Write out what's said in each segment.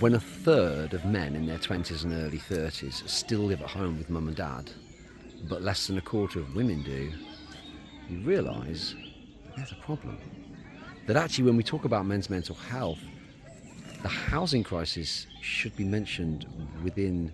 when a third of men in their 20s and early 30s still live at home with mum and dad, but less than a quarter of women do, you realise there's a problem. That actually, when we talk about men's mental health, the housing crisis should be mentioned within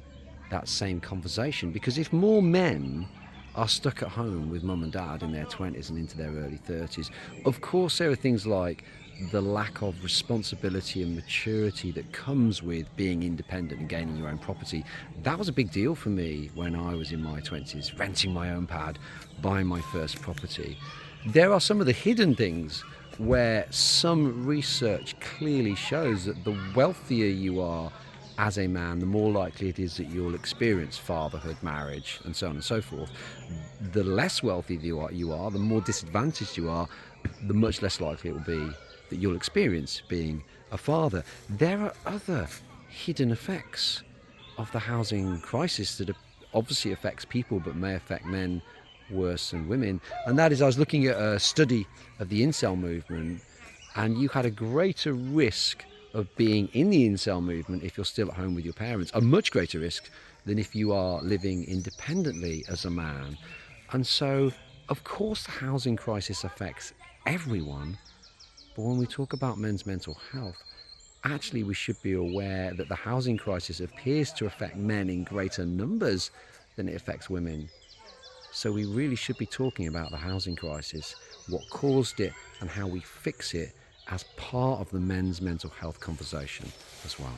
that same conversation, because if more men are stuck at home with mum and dad in their 20s and into their early 30s, of course there are things like the lack of responsibility and maturity that comes with being independent and gaining your own property. That was a big deal for me when I was in my 20s, renting my own pad, buying my first property. There are some of the hidden things where some research clearly shows that the wealthier you are as a man, the more likely it is that you'll experience fatherhood, marriage, and so on and so forth. The less wealthy you are, the more disadvantaged you are, the much less likely it will be that you'll experience being a father. There are other hidden effects of the housing crisis that obviously affects people but may affect men worse than women. And that is, I was looking at a study of the incel movement, and you had a greater risk of being in the incel movement if you're still at home with your parents, a much greater risk than if you are living independently as a man. And so, of course, the housing crisis affects everyone, but when we talk about men's mental health, actually we should be aware that the housing crisis appears to affect men in greater numbers than it affects women. So we really should be talking about the housing crisis, what caused it, and how we fix it as part of the men's mental health conversation as well.